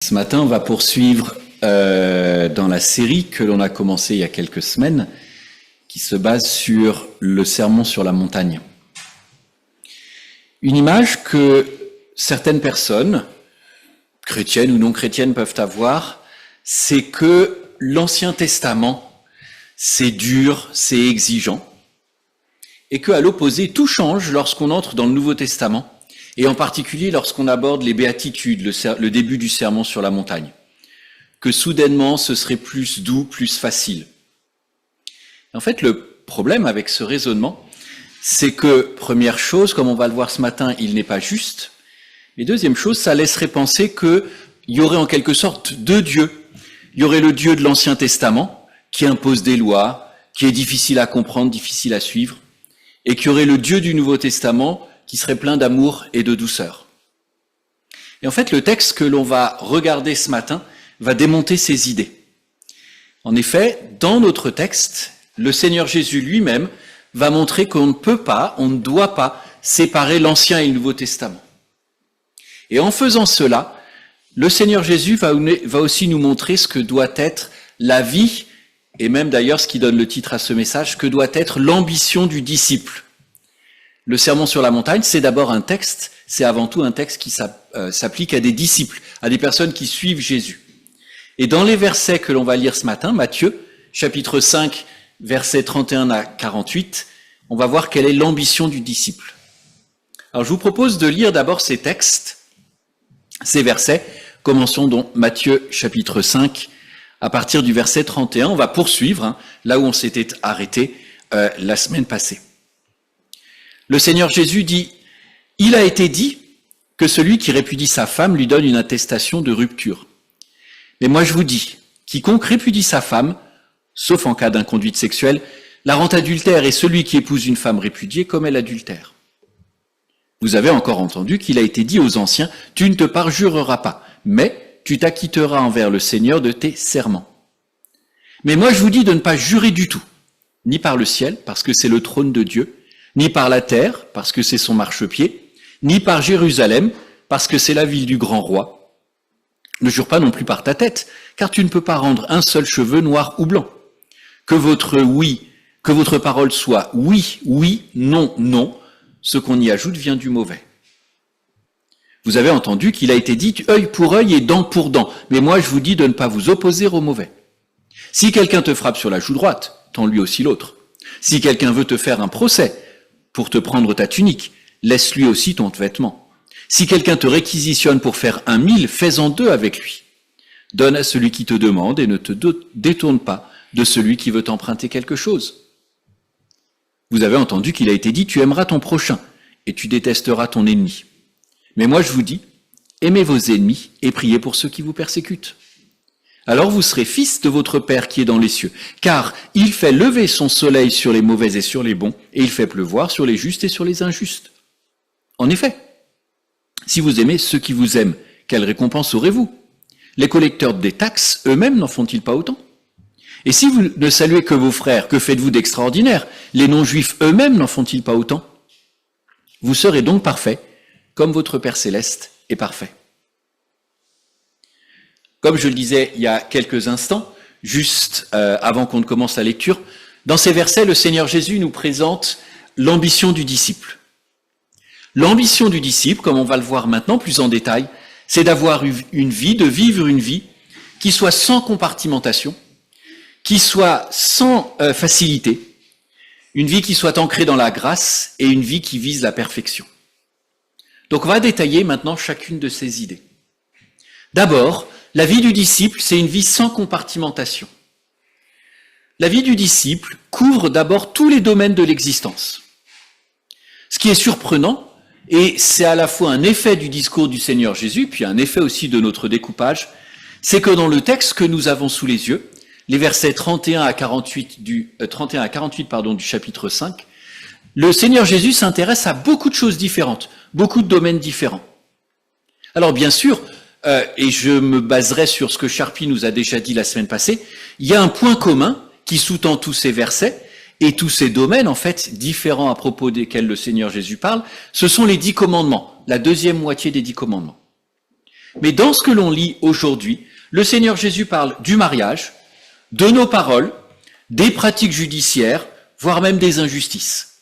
Ce matin, on va poursuivre dans la série que l'on a commencée il y a quelques semaines, qui se base sur le sermon sur la montagne. Une image que certaines personnes, chrétiennes ou non chrétiennes, peuvent avoir, c'est que l'Ancien Testament, c'est dur, c'est exigeant, et qu'à l'opposé, tout change lorsqu'on entre dans le Nouveau Testament, et en particulier lorsqu'on aborde les béatitudes, le début du sermon sur la montagne, que soudainement ce serait plus doux, plus facile. En fait, le problème avec ce raisonnement, c'est que, première chose, comme on va le voir ce matin, il n'est pas juste, et deuxième chose, ça laisserait penser qu'il y aurait en quelque sorte deux dieux. Il y aurait le Dieu de l'Ancien Testament, qui impose des lois, qui est difficile à comprendre, difficile à suivre, et qu'il y aurait le Dieu du Nouveau Testament, qui serait plein d'amour et de douceur. Et en fait, le texte que l'on va regarder ce matin va démonter ces idées. En effet, dans notre texte, le Seigneur Jésus lui-même va montrer qu'on ne peut pas, on ne doit pas séparer l'Ancien et le Nouveau Testament. Et en faisant cela, le Seigneur Jésus va aussi nous montrer ce que doit être la vie, et même d'ailleurs ce qui donne le titre à ce message, que doit être l'ambition du disciple. Le sermon sur la montagne, c'est d'abord un texte, c'est avant tout un texte qui s'applique à des disciples, à des personnes qui suivent Jésus. Et dans les versets que l'on va lire ce matin, Matthieu, chapitre 5, versets 31 à 48, on va voir quelle est l'ambition du disciple. Alors je vous propose de lire d'abord ces textes, ces versets. Commençons donc Matthieu, chapitre 5, à partir du verset 31. On va poursuivre là où on s'était arrêté la semaine passée. Le Seigneur Jésus dit, « Il a été dit que celui qui répudie sa femme lui donne une attestation de rupture. Mais moi je vous dis, quiconque répudie sa femme, sauf en cas d'inconduite sexuelle, la rend adultère et celui qui épouse une femme répudiée commet l'adultère. Vous avez encore entendu qu'il a été dit aux anciens, « Tu ne te parjureras pas, mais tu t'acquitteras envers le Seigneur de tes serments. » Mais moi je vous dis de ne pas jurer du tout, ni par le ciel, parce que c'est le trône de Dieu, ni par la terre, parce que c'est son marchepied, ni par Jérusalem, parce que c'est la ville du grand roi. Ne jure pas non plus par ta tête, car tu ne peux pas rendre un seul cheveu noir ou blanc. Que votre parole soit oui, oui, non, non, ce qu'on y ajoute vient du mauvais. Vous avez entendu qu'il a été dit œil pour œil et dent pour dent, mais moi je vous dis de ne pas vous opposer au mauvais. Si quelqu'un te frappe sur la joue droite, tends lui aussi l'autre. Si quelqu'un veut te faire un procès, pour te prendre ta tunique, laisse-lui aussi ton vêtement. Si quelqu'un te réquisitionne pour faire 1 000, fais-en 2 avec lui. Donne à celui qui te demande et ne te détourne pas de celui qui veut t'emprunter quelque chose. Vous avez entendu qu'il a été dit, tu aimeras ton prochain et tu détesteras ton ennemi. Mais moi je vous dis, aimez vos ennemis et priez pour ceux qui vous persécutent. Alors vous serez fils de votre Père qui est dans les cieux, car il fait lever son soleil sur les mauvais et sur les bons, et il fait pleuvoir sur les justes et sur les injustes. En effet, si vous aimez ceux qui vous aiment, quelle récompense aurez-vous? Les collecteurs des taxes eux-mêmes n'en font-ils pas autant? Et si vous ne saluez que vos frères, que faites-vous d'extraordinaire? Les non-juifs eux-mêmes n'en font-ils pas autant? Vous serez donc parfaits, comme votre Père céleste est parfait. Comme je le disais il y a quelques instants, juste avant qu'on ne commence la lecture, dans ces versets, le Seigneur Jésus nous présente l'ambition du disciple. L'ambition du disciple, comme on va le voir maintenant plus en détail, c'est d'avoir une vie, de vivre une vie qui soit sans compartimentation, qui soit sans facilité, une vie qui soit ancrée dans la grâce et une vie qui vise la perfection. Donc on va détailler maintenant chacune de ces idées. D'abord, la vie du disciple, c'est une vie sans compartimentation. La vie du disciple couvre d'abord tous les domaines de l'existence. Ce qui est surprenant, et c'est à la fois un effet du discours du Seigneur Jésus, puis un effet aussi de notre découpage, c'est que dans le texte que nous avons sous les yeux, les versets 31 à 48 du chapitre 5, le Seigneur Jésus s'intéresse à beaucoup de choses différentes, beaucoup de domaines différents. Alors bien sûr, et je me baserai sur ce que Charpie nous a déjà dit la semaine passée, il y a un point commun qui sous-tend tous ces versets et tous ces domaines, en fait, différents à propos desquels le Seigneur Jésus parle, ce sont les 10 commandements, la deuxième moitié des 10 commandements. Mais dans ce que l'on lit aujourd'hui, le Seigneur Jésus parle du mariage, de nos paroles, des pratiques judiciaires, voire même des injustices.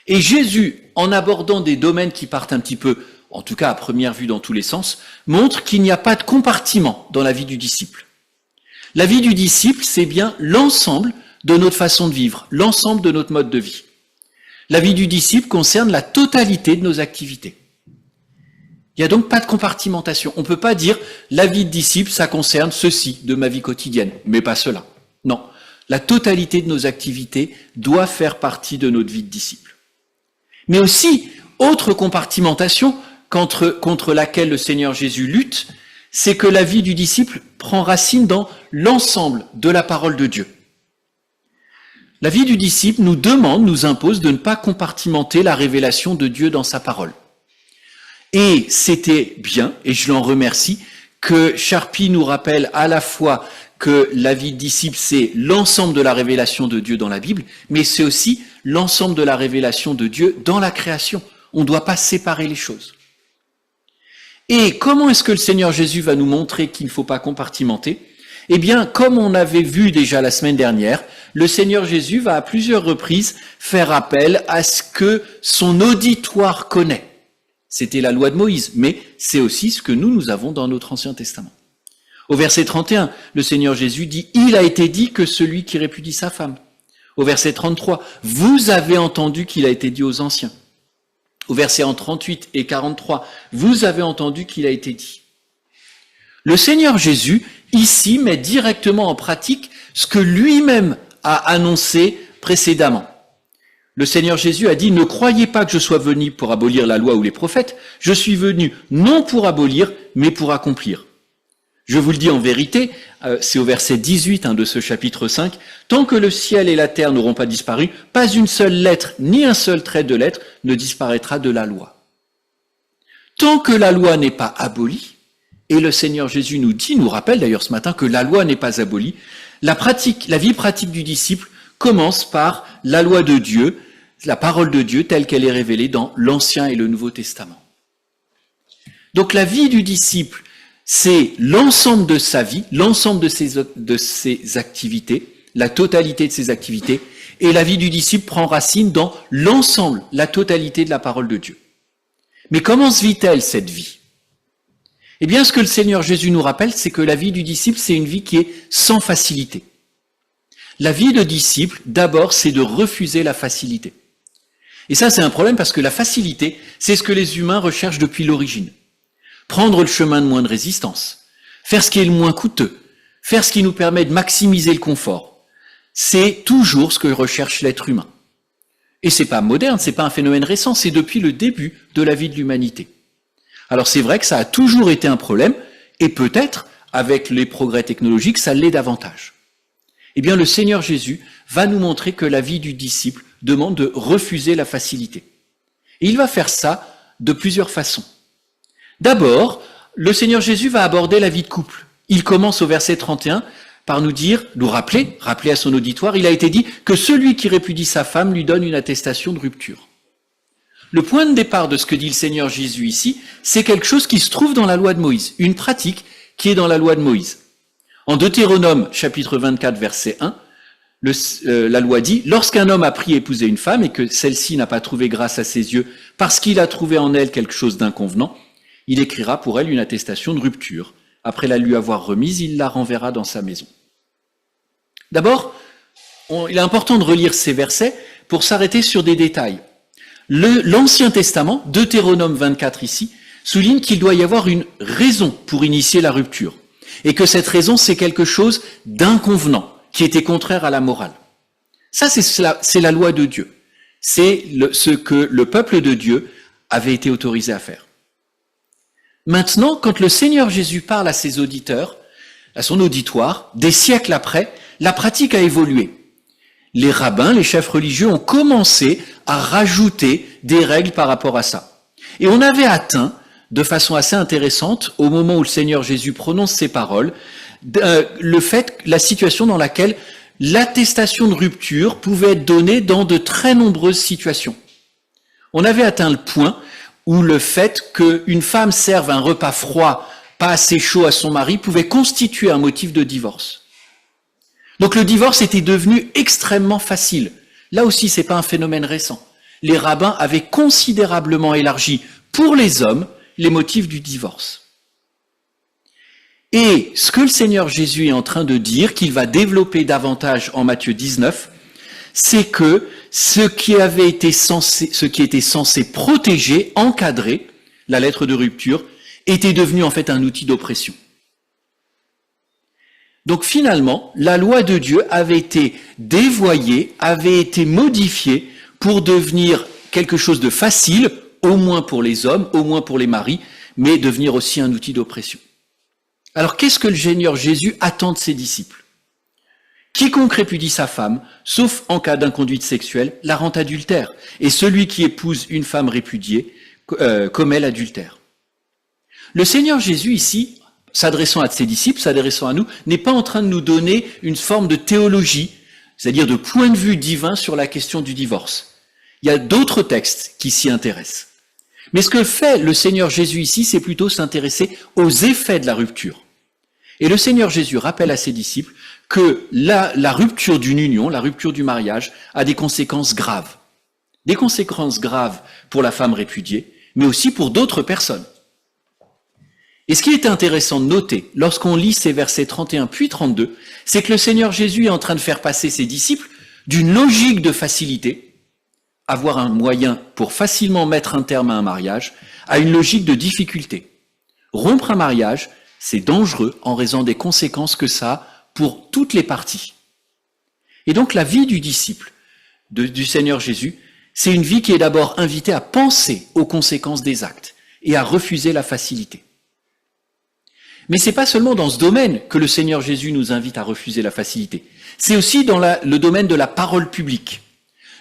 Et Jésus, en abordant des domaines qui partent un petit peu, en tout cas à première vue dans tous les sens, montre qu'il n'y a pas de compartiment dans la vie du disciple. La vie du disciple, c'est bien l'ensemble de notre façon de vivre, l'ensemble de notre mode de vie. La vie du disciple concerne la totalité de nos activités. Il n'y a donc pas de compartimentation. On ne peut pas dire la vie de disciple, ça concerne ceci de ma vie quotidienne, mais pas cela. Non, la totalité de nos activités doit faire partie de notre vie de disciple. Mais aussi, autre compartimentation contre laquelle le Seigneur Jésus lutte, c'est que la vie du disciple prend racine dans l'ensemble de la parole de Dieu. La vie du disciple nous demande, nous impose de ne pas compartimenter la révélation de Dieu dans sa parole. Et c'était bien, et je l'en remercie, que Charpie nous rappelle à la fois que la vie de disciple, c'est l'ensemble de la révélation de Dieu dans la Bible, mais c'est aussi l'ensemble de la révélation de Dieu dans la création. On ne doit pas séparer les choses. Et comment est-ce que le Seigneur Jésus va nous montrer qu'il ne faut pas compartimenter ? Eh bien, comme on avait vu déjà la semaine dernière, le Seigneur Jésus va à plusieurs reprises faire appel à ce que son auditoire connaît. C'était la loi de Moïse, mais c'est aussi ce que nous avons dans notre Ancien Testament. Au verset 31, le Seigneur Jésus dit « Il a été dit que celui qui répudie sa femme ». Au verset 33, « Vous avez entendu qu'il a été dit aux anciens ». Au verset 38 et 43, « Vous avez entendu qu'il a été dit ». Le Seigneur Jésus, ici, met directement en pratique ce que lui-même a annoncé précédemment. Le Seigneur Jésus a dit « Ne croyez pas que je sois venu pour abolir la loi ou les prophètes, je suis venu non pour abolir, mais pour accomplir. » Je vous le dis en vérité, c'est au verset 18 de ce chapitre 5, « Tant que le ciel et la terre n'auront pas disparu, pas une seule lettre, ni un seul trait de lettre ne disparaîtra de la loi. » Tant que la loi n'est pas abolie, et le Seigneur Jésus nous rappelle d'ailleurs ce matin que la loi n'est pas abolie, la vie pratique du disciple commence par la loi de Dieu, la parole de Dieu telle qu'elle est révélée dans l'Ancien et le Nouveau Testament. Donc la vie du disciple, c'est l'ensemble de sa vie, l'ensemble de ses activités, la totalité de ses activités, et la vie du disciple prend racine dans l'ensemble, la totalité de la parole de Dieu. Mais comment se vit-elle cette vie ? Eh bien, ce que le Seigneur Jésus nous rappelle, c'est que la vie du disciple, c'est une vie qui est sans facilité. La vie de disciple, d'abord, c'est de refuser la facilité. Et ça, c'est un problème parce que la facilité, c'est ce que les humains recherchent depuis l'origine. Prendre le chemin de moins de résistance, faire ce qui est le moins coûteux, faire ce qui nous permet de maximiser le confort. C'est toujours ce que recherche l'être humain. Et c'est pas moderne, c'est pas un phénomène récent, c'est depuis le début de la vie de l'humanité. Alors c'est vrai que ça a toujours été un problème, et peut-être, avec les progrès technologiques, ça l'est davantage. Eh bien, le Seigneur Jésus va nous montrer que la vie du disciple demande de refuser la facilité. Et il va faire ça de plusieurs façons. D'abord, le Seigneur Jésus va aborder la vie de couple. Il commence au verset 31 par nous rappeler à son auditoire, il a été dit que celui qui répudie sa femme lui donne une attestation de rupture. Le point de départ de ce que dit le Seigneur Jésus ici, c'est quelque chose qui se trouve dans la loi de Moïse, une pratique qui est dans la loi de Moïse. En Deutéronome, chapitre 24, verset 1, la loi dit « Lorsqu'un homme a pris à épouser une femme et que celle-ci n'a pas trouvé grâce à ses yeux parce qu'il a trouvé en elle quelque chose d'inconvenant, il écrira pour elle une attestation de rupture. Après la lui avoir remise, il la renverra dans sa maison. » D'abord, il est important de relire ces versets pour s'arrêter sur des détails. L'Ancien Testament, Deutéronome 24 ici, souligne qu'il doit y avoir une raison pour initier la rupture. Et que cette raison, c'est quelque chose d'inconvenant, qui était contraire à la morale. Ça, c'est la loi de Dieu. C'est ce que le peuple de Dieu avait été autorisé à faire. Maintenant, quand le Seigneur Jésus parle à ses auditeurs, à son auditoire, des siècles après, la pratique a évolué. Les rabbins, les chefs religieux ont commencé à rajouter des règles par rapport à ça. Et on avait atteint, de façon assez intéressante, au moment où le Seigneur Jésus prononce ces paroles, la situation dans laquelle l'attestation de rupture pouvait être donnée dans de très nombreuses situations. On avait atteint le point où le fait qu'une femme serve un repas froid pas assez chaud à son mari, pouvait constituer un motif de divorce. Donc le divorce était devenu extrêmement facile. Là aussi, c'est pas un phénomène récent. Les rabbins avaient considérablement élargi pour les hommes les motifs du divorce. Et ce que le Seigneur Jésus est en train de dire, qu'il va développer davantage en Matthieu 19, c'est que ce qui était censé protéger, encadrer la lettre de rupture, était devenu en fait un outil d'oppression. Donc finalement, la loi de Dieu avait été dévoyée, avait été modifiée pour devenir quelque chose de facile, au moins pour les hommes, au moins pour les maris, mais devenir aussi un outil d'oppression. Alors qu'est-ce que le Seigneur Jésus attend de ses disciples ? Quiconque répudie sa femme, sauf en cas d'inconduite sexuelle, la rend adultère. Et celui qui épouse une femme répudiée commet l'adultère. Le Seigneur Jésus ici, s'adressant à ses disciples, s'adressant à nous, n'est pas en train de nous donner une forme de théologie, c'est-à-dire de point de vue divin sur la question du divorce. Il y a d'autres textes qui s'y intéressent. Mais ce que fait le Seigneur Jésus ici, c'est plutôt s'intéresser aux effets de la rupture. Et le Seigneur Jésus rappelle à ses disciples que la rupture d'une union, la rupture du mariage, a des conséquences graves. Des conséquences graves pour la femme répudiée, mais aussi pour d'autres personnes. Et ce qui est intéressant de noter, lorsqu'on lit ces versets 31 puis 32, c'est que le Seigneur Jésus est en train de faire passer ses disciples d'une logique de facilité, avoir un moyen pour facilement mettre un terme à un mariage, à une logique de difficulté. Rompre un mariage, c'est dangereux en raison des conséquences que ça a pour toutes les parties. Et donc la vie du disciple du Seigneur Jésus, c'est une vie qui est d'abord invitée à penser aux conséquences des actes et à refuser la facilité. Mais c'est pas seulement dans ce domaine que le Seigneur Jésus nous invite à refuser la facilité. C'est aussi dans le domaine de la parole publique.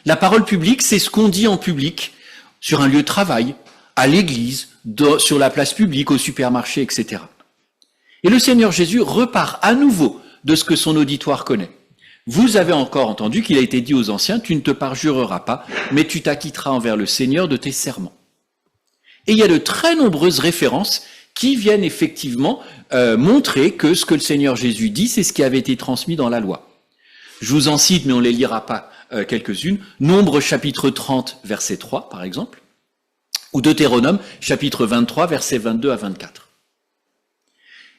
La parole publique, c'est ce qu'on dit en public, sur un lieu de travail, à l'église, sur la place publique, au supermarché, etc. Et le Seigneur Jésus repart à nouveau de ce que son auditoire connaît. Vous avez encore entendu qu'il a été dit aux anciens, tu ne te parjureras pas, mais tu t'acquitteras envers le Seigneur de tes serments. Et il y a de très nombreuses références qui viennent effectivement montrer que ce que le Seigneur Jésus dit, c'est ce qui avait été transmis dans la loi. Je vous en cite, mais on ne les lira pas quelques-unes. Nombre chapitre 30, verset 3, par exemple, ou Deutéronome, chapitre 23, versets 22 à 24.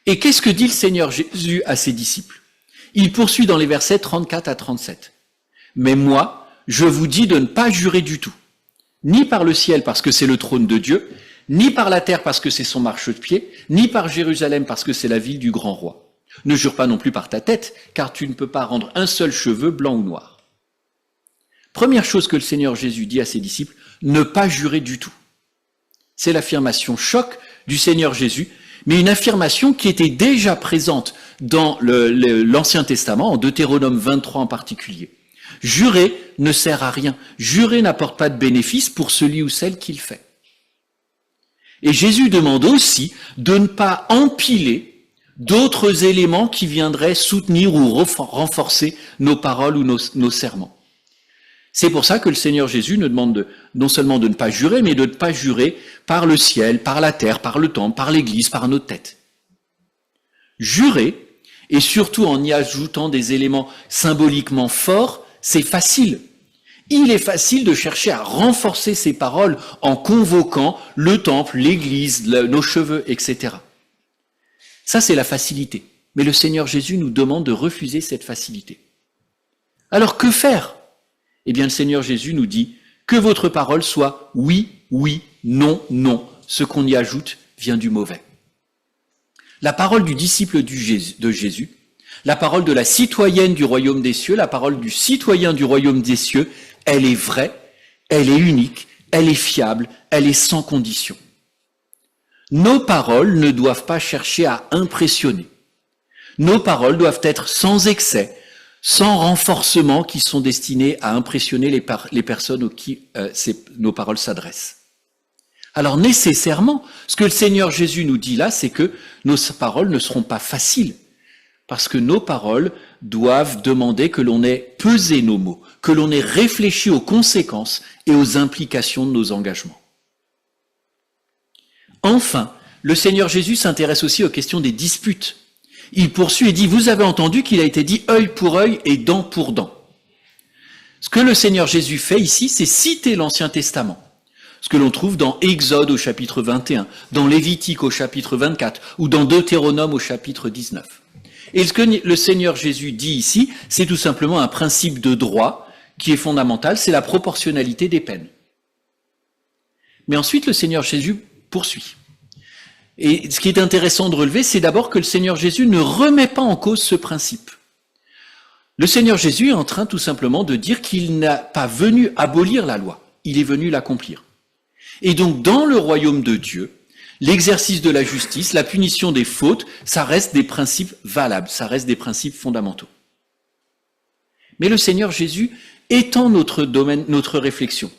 Et qu'est-ce que dit le Seigneur Jésus à ses disciples ? Il poursuit dans les versets 34 à 37. « Mais moi, je vous dis de ne pas jurer du tout, ni par le ciel parce que c'est le trône de Dieu, ni par la terre parce que c'est son marchepied, ni par Jérusalem parce que c'est la ville du grand roi. Ne jure pas non plus par ta tête, car tu ne peux pas rendre un seul cheveu blanc ou noir. » Première chose que le Seigneur Jésus dit à ses disciples, ne pas jurer du tout. C'est l'affirmation choc du Seigneur Jésus, mais une affirmation qui était déjà présente dans l'Ancien Testament, en Deutéronome 23 en particulier. Jurer ne sert à rien. Jurer n'apporte pas de bénéfice pour celui ou celle qui le fait. Et Jésus demande aussi de ne pas empiler d'autres éléments qui viendraient soutenir ou renforcer nos paroles ou nos serments. C'est pour ça que le Seigneur Jésus nous demande non seulement de ne pas jurer, mais de ne pas jurer par le ciel, par la terre, par le temple, par l'Église, par notre tête. Jurer, et surtout en y ajoutant des éléments symboliquement forts, c'est facile. Il est facile de chercher à renforcer ces paroles en convoquant le temple, l'Église, nos cheveux, etc. Ça, c'est la facilité. Mais le Seigneur Jésus nous demande de refuser cette facilité. Alors que faire ? Eh bien, le Seigneur Jésus nous dit que votre parole soit oui, oui, non, non. Ce qu'on y ajoute vient du mauvais. La parole du disciple de Jésus, la parole de la citoyenne du royaume des cieux, la parole du citoyen du royaume des cieux, elle est vraie, elle est unique, elle est fiable, elle est sans condition. Nos paroles ne doivent pas chercher à impressionner. Nos paroles doivent être sans excès, sans renforcement qui sont destinés à impressionner les personnes auxquelles nos paroles s'adressent. Alors nécessairement, ce que le Seigneur Jésus nous dit là, c'est que nos paroles ne seront pas faciles, parce que nos paroles doivent demander que l'on ait pesé nos mots, que l'on ait réfléchi aux conséquences et aux implications de nos engagements. Enfin, le Seigneur Jésus s'intéresse aussi aux questions des disputes. Il poursuit et dit, vous avez entendu qu'il a été dit œil pour œil et dent pour dent. Ce que le Seigneur Jésus fait ici, c'est citer l'Ancien Testament. Ce que l'on trouve dans Exode au chapitre 21, dans Lévitique au chapitre 24 ou dans Deutéronome au chapitre 19. Et ce que le Seigneur Jésus dit ici, c'est tout simplement un principe de droit qui est fondamental, c'est la proportionnalité des peines. Mais ensuite, le Seigneur Jésus poursuit. Et ce qui est intéressant de relever, c'est d'abord que le Seigneur Jésus ne remet pas en cause ce principe. Le Seigneur Jésus est en train tout simplement de dire qu'il n'a pas venu abolir la loi, il est venu l'accomplir. Et donc, dans le royaume de Dieu, l'exercice de la justice, la punition des fautes, ça reste des principes valables, ça reste des principes fondamentaux. Mais le Seigneur Jésus étend notre domaine, notre réflexion.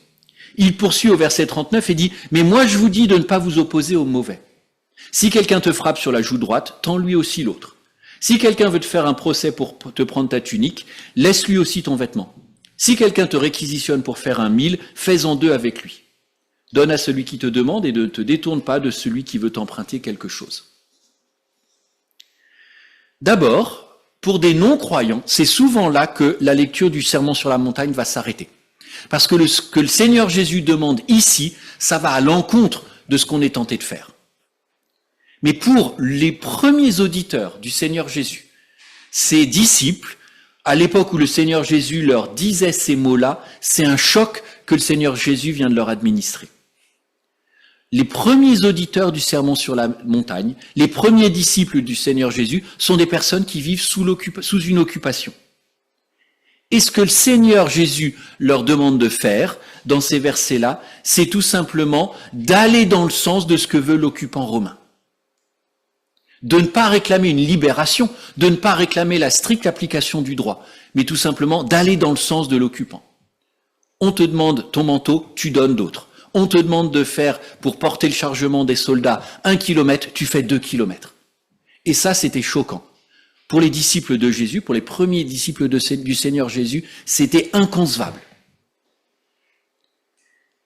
Il poursuit au verset 39 et dit « Mais moi je vous dis de ne pas vous opposer au mauvais. Si quelqu'un te frappe sur la joue droite, tends lui aussi l'autre. Si quelqu'un veut te faire un procès pour te prendre ta tunique, laisse lui aussi ton vêtement. Si quelqu'un te réquisitionne pour faire un mille, fais-en deux avec lui. Donne à celui qui te demande et ne te détourne pas de celui qui veut t'emprunter quelque chose. » D'abord, pour des non-croyants, c'est souvent là que la lecture du Sermon sur la montagne va s'arrêter. Parce que ce que le Seigneur Jésus demande ici, ça va à l'encontre de ce qu'on est tenté de faire. Mais pour les premiers auditeurs du Seigneur Jésus, ses disciples, à l'époque où le Seigneur Jésus leur disait ces mots-là, c'est un choc que le Seigneur Jésus vient de leur administrer. Les premiers auditeurs du Sermon sur la montagne, les premiers disciples du Seigneur Jésus, sont des personnes qui vivent sous une occupation. Et ce que le Seigneur Jésus leur demande de faire, dans ces versets-là, c'est tout simplement d'aller dans le sens de ce que veut l'occupant romain. De ne pas réclamer une libération, de ne pas réclamer la stricte application du droit, mais tout simplement d'aller dans le sens de l'occupant. On te demande ton manteau, tu donnes d'autres. On te demande de faire, pour porter le chargement des soldats, 1 kilomètre, tu fais 2 kilomètres. Et ça, c'était choquant. Pour les disciples de Jésus, pour les premiers disciples du Seigneur Jésus, c'était inconcevable.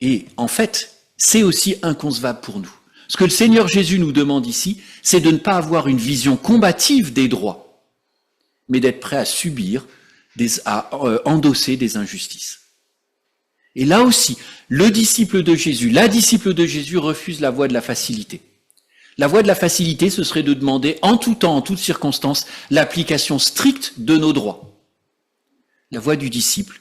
Et en fait, c'est aussi inconcevable pour nous. Ce que le Seigneur Jésus nous demande ici, c'est de ne pas avoir une vision combative des droits, mais d'être prêt à subir, à endosser des injustices. Et là aussi, le disciple de Jésus, la disciple de Jésus refuse la voie de la facilité. La voie de la facilité, ce serait de demander en tout temps, en toutes circonstances, l'application stricte de nos droits. La voie du disciple,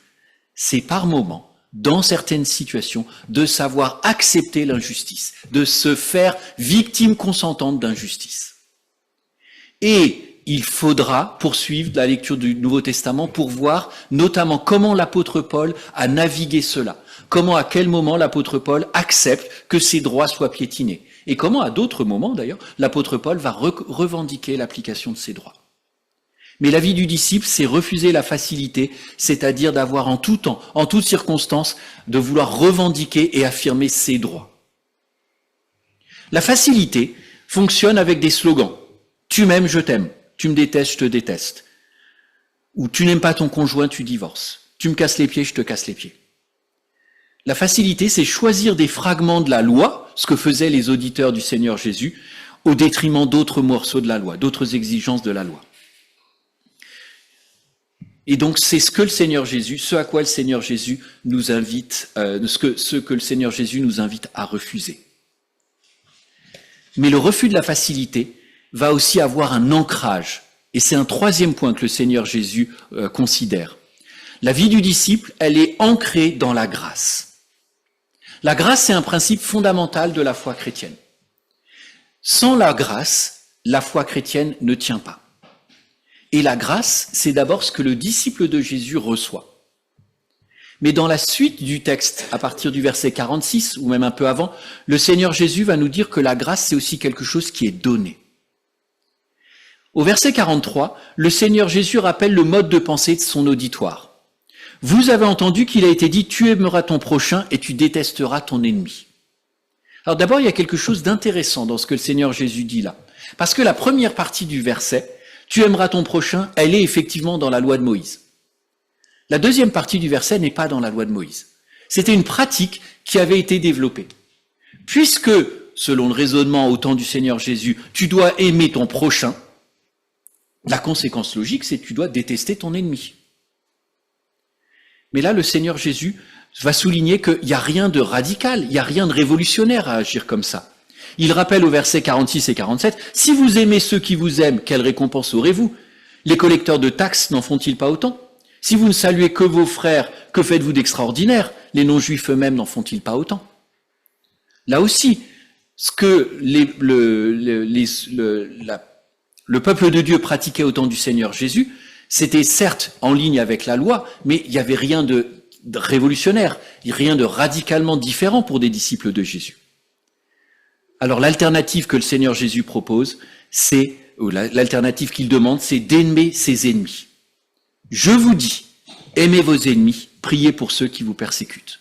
c'est par moments, dans certaines situations, de savoir accepter l'injustice, de se faire victime consentante d'injustice. Et il faudra poursuivre la lecture du Nouveau Testament pour voir notamment comment l'apôtre Paul a navigué cela, comment à quel moment l'apôtre Paul accepte que ses droits soient piétinés, et comment à d'autres moments d'ailleurs l'apôtre Paul va revendiquer l'application de ses droits. Mais la vie du disciple, c'est refuser la facilité, c'est-à-dire d'avoir en tout temps, en toutes circonstances, de vouloir revendiquer et affirmer ses droits. La facilité fonctionne avec des slogans. Tu m'aimes, je t'aime. Tu me détestes, je te déteste. Ou tu n'aimes pas ton conjoint, tu divorces. Tu me casses les pieds, je te casse les pieds. La facilité, c'est choisir des fragments de la loi, ce que faisaient les auditeurs du Seigneur Jésus, au détriment d'autres morceaux de la loi, d'autres exigences de la loi. Et donc c'est ce que le Seigneur Jésus, ce à quoi le Seigneur Jésus nous invite, ce que le Seigneur Jésus nous invite à refuser. Mais le refus de la facilité va aussi avoir un ancrage. Et c'est un troisième point que le Seigneur Jésus considère. La vie du disciple, elle est ancrée dans la grâce. La grâce, c'est un principe fondamental de la foi chrétienne. Sans la grâce, la foi chrétienne ne tient pas. Et la grâce, c'est d'abord ce que le disciple de Jésus reçoit. Mais dans la suite du texte, à partir du verset 46, ou même un peu avant, le Seigneur Jésus va nous dire que la grâce, c'est aussi quelque chose qui est donné. Au verset 43, le Seigneur Jésus rappelle le mode de pensée de son auditoire. Vous avez entendu qu'il a été dit « Tu aimeras ton prochain et tu détesteras ton ennemi ». Alors d'abord, il y a quelque chose d'intéressant dans ce que le Seigneur Jésus dit là. Parce que la première partie du verset, « Tu aimeras ton prochain », elle est effectivement dans la loi de Moïse. La deuxième partie du verset n'est pas dans la loi de Moïse. C'était une pratique qui avait été développée. Puisque selon le raisonnement au temps du Seigneur Jésus, tu dois aimer ton prochain, la conséquence logique, c'est que tu dois détester ton ennemi. Mais là, le Seigneur Jésus va souligner qu'il n'y a rien de radical, il n'y a rien de révolutionnaire à agir comme ça. Il rappelle au verset 46 et 47, « Si vous aimez ceux qui vous aiment, quelle récompense aurez-vous? Les collecteurs de taxes n'en font-ils pas autant? Si vous ne saluez que vos frères, que faites-vous d'extraordinaire? Les non-juifs eux-mêmes n'en font-ils pas autant ?» Là aussi, ce que le peuple de Dieu pratiquait au temps du Seigneur Jésus, c'était certes en ligne avec la loi, mais il n'y avait rien de révolutionnaire, rien de radicalement différent pour des disciples de Jésus. Alors l'alternative que le Seigneur Jésus propose, l'alternative qu'il demande, c'est d'aimer ses ennemis. Je vous dis, aimez vos ennemis, priez pour ceux qui vous persécutent.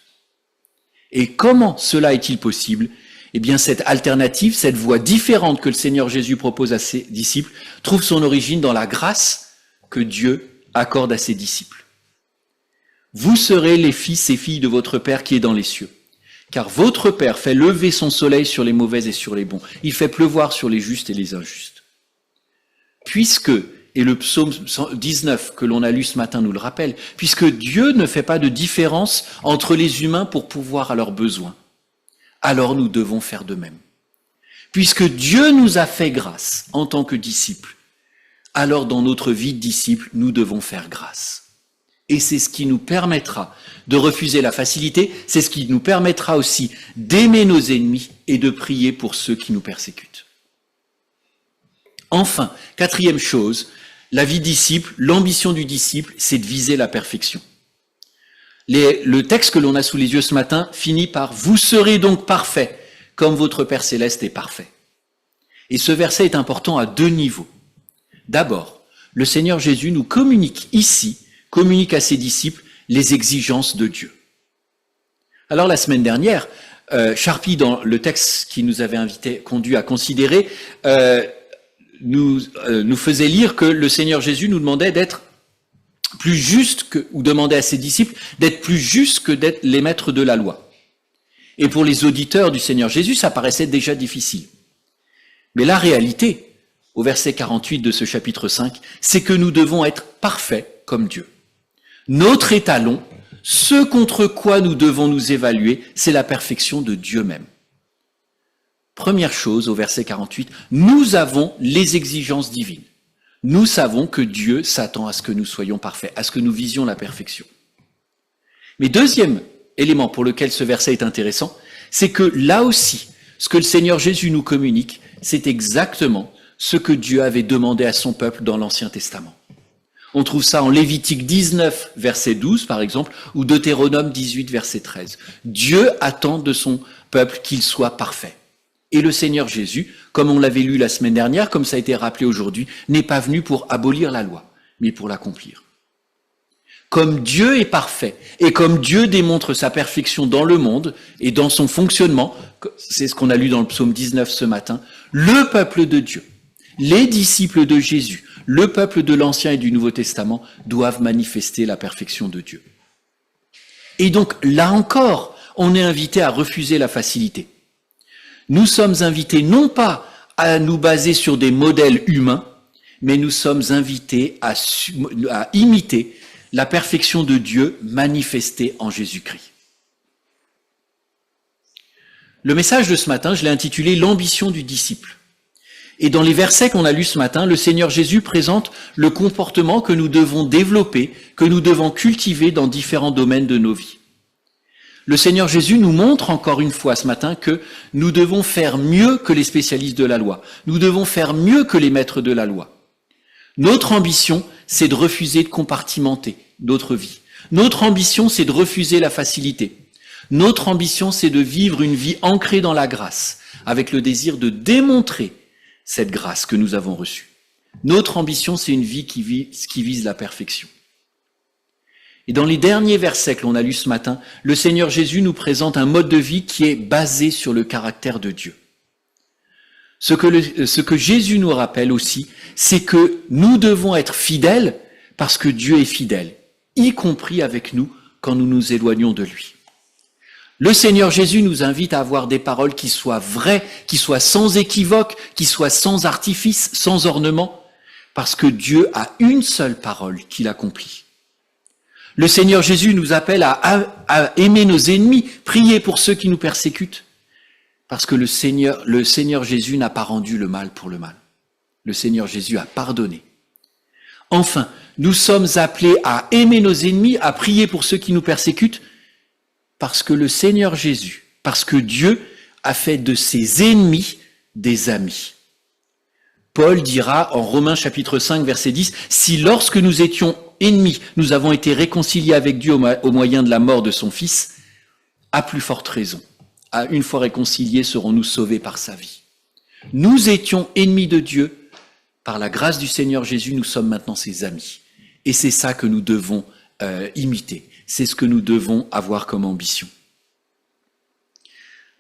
Et comment cela est-il possible? Eh bien, cette alternative, cette voie différente que le Seigneur Jésus propose à ses disciples, trouve son origine dans la grâce que Dieu accorde à ses disciples. Vous serez les fils et filles de votre Père qui est dans les cieux. Car votre Père fait lever son soleil sur les mauvais et sur les bons. Il fait pleuvoir sur les justes et les injustes. Puisque, et le psaume 19 que l'on a lu ce matin nous le rappelle, puisque Dieu ne fait pas de différence entre les humains pour pourvoir à leurs besoins, alors nous devons faire de même. Puisque Dieu nous a fait grâce en tant que disciples, alors dans notre vie de disciples, nous devons faire grâce. Et c'est ce qui nous permettra de refuser la facilité, c'est ce qui nous permettra aussi d'aimer nos ennemis et de prier pour ceux qui nous persécutent. Enfin, quatrième chose, la vie disciple, l'ambition du disciple, c'est de viser la perfection. Le texte que l'on a sous les yeux ce matin finit par « Vous serez donc parfaits, comme votre Père Céleste est parfait ». Et ce verset est important à deux niveaux. D'abord, le Seigneur Jésus nous communique à ses disciples les exigences de Dieu. Alors la semaine dernière, Charpie, dans le texte qui nous avait conduit à considérer, nous faisait lire que le Seigneur Jésus nous demandait d'être plus juste ou demandait à ses disciples d'être plus justes que d'être les maîtres de la loi. Et pour les auditeurs du Seigneur Jésus, ça paraissait déjà difficile. Mais la réalité, au verset 48 de ce chapitre 5, c'est que nous devons être parfaits comme Dieu. Notre étalon, ce contre quoi nous devons nous évaluer, c'est la perfection de Dieu même. Première chose, au verset 48, nous avons les exigences divines. Nous savons que Dieu s'attend à ce que nous soyons parfaits, à ce que nous visions la perfection. Mais deuxième élément pour lequel ce verset est intéressant, c'est que là aussi, ce que le Seigneur Jésus nous communique, c'est exactement ce que Dieu avait demandé à son peuple dans l'Ancien Testament. On trouve ça en Lévitique 19, verset 12, par exemple, ou Deutéronome 18, verset 13. Dieu attend de son peuple qu'il soit parfait. Et le Seigneur Jésus, comme on l'avait lu la semaine dernière, comme ça a été rappelé aujourd'hui, n'est pas venu pour abolir la loi, mais pour l'accomplir. Comme Dieu est parfait, et comme Dieu démontre sa perfection dans le monde et dans son fonctionnement, c'est ce qu'on a lu dans le psaume 19 ce matin, le peuple de Dieu, les disciples de Jésus, le peuple de l'Ancien et du Nouveau Testament doivent manifester la perfection de Dieu. Et donc, là encore, on est invité à refuser la facilité. Nous sommes invités non pas à nous baser sur des modèles humains, mais nous sommes invités à imiter la perfection de Dieu manifestée en Jésus-Christ. Le message de ce matin, je l'ai intitulé « L'ambition du disciple ». Et dans les versets qu'on a lus ce matin, le Seigneur Jésus présente le comportement que nous devons développer, que nous devons cultiver dans différents domaines de nos vies. Le Seigneur Jésus nous montre encore une fois ce matin que nous devons faire mieux que les spécialistes de la loi. Nous devons faire mieux que les maîtres de la loi. Notre ambition, c'est de refuser de compartimenter notre vie. Notre ambition, c'est de refuser la facilité. Notre ambition, c'est de vivre une vie ancrée dans la grâce, avec le désir de démontrer cette grâce que nous avons reçue. Notre ambition, c'est une vie qui vise la perfection. Et dans les derniers versets que l'on a lus ce matin, le Seigneur Jésus nous présente un mode de vie qui est basé sur le caractère de Dieu. Ce que Jésus nous rappelle aussi, c'est que nous devons être fidèles parce que Dieu est fidèle, y compris avec nous quand nous nous éloignons de lui. Le Seigneur Jésus nous invite à avoir des paroles qui soient vraies, qui soient sans équivoque, qui soient sans artifice, sans ornement, parce que Dieu a une seule parole qu'il accomplit. Le Seigneur Jésus nous appelle à aimer nos ennemis, prier pour ceux qui nous persécutent, parce que le Seigneur Jésus n'a pas rendu le mal pour le mal. Le Seigneur Jésus a pardonné. Enfin, nous sommes appelés à aimer nos ennemis, à prier pour ceux qui nous persécutent, parce que le Seigneur Jésus, parce que Dieu a fait de ses ennemis des amis. Paul dira en Romains chapitre 5, verset 10, « Si lorsque nous étions ennemis, nous avons été réconciliés avec Dieu au moyen de la mort de son Fils, à plus forte raison, à une fois réconciliés, serons-nous sauvés par sa vie. » Nous étions ennemis de Dieu, par la grâce du Seigneur Jésus, nous sommes maintenant ses amis. Et c'est ça que nous devons imiter, c'est ce que nous devons avoir comme ambition.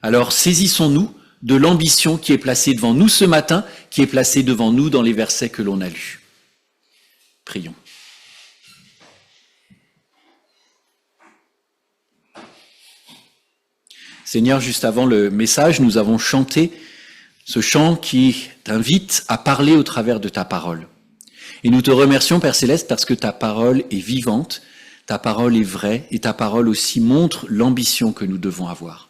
Alors saisissons-nous de l'ambition qui est placée devant nous ce matin, qui est placée devant nous dans les versets que l'on a lus. Prions. Seigneur, juste avant le message, nous avons chanté ce chant qui t'invite à parler au travers de ta parole. Et nous te remercions, Père Céleste, parce que ta parole est vivante, ta parole est vraie, et ta parole aussi montre l'ambition que nous devons avoir.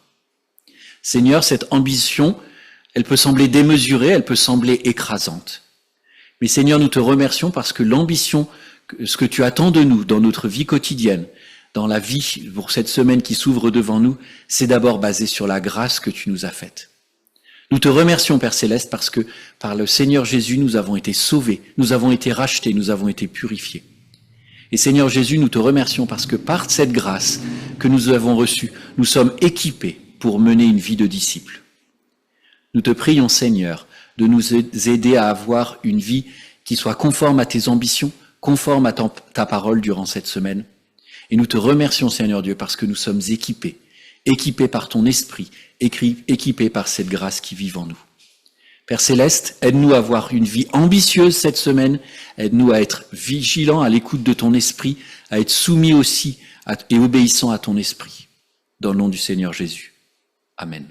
Seigneur, cette ambition, elle peut sembler démesurée, elle peut sembler écrasante. Mais Seigneur, nous te remercions parce que l'ambition, ce que tu attends de nous dans notre vie quotidienne, dans la vie pour cette semaine qui s'ouvre devant nous, c'est d'abord basé sur la grâce que tu nous as faite. Nous te remercions, Père Céleste, parce que par le Seigneur Jésus, nous avons été sauvés, nous avons été rachetés, nous avons été purifiés. Et Seigneur Jésus, nous te remercions parce que par cette grâce que nous avons reçue, nous sommes équipés pour mener une vie de disciples. Nous te prions, Seigneur, de nous aider à avoir une vie qui soit conforme à tes ambitions, conforme à ta parole durant cette semaine. Et nous te remercions, Seigneur Dieu, parce que nous sommes équipés par ton esprit, équipés par cette grâce qui vit en nous. Père Céleste, aide-nous à avoir une vie ambitieuse cette semaine, aide-nous à être vigilants à l'écoute de ton esprit, à être soumis aussi et obéissants à ton esprit. Dans le nom du Seigneur Jésus. Amen.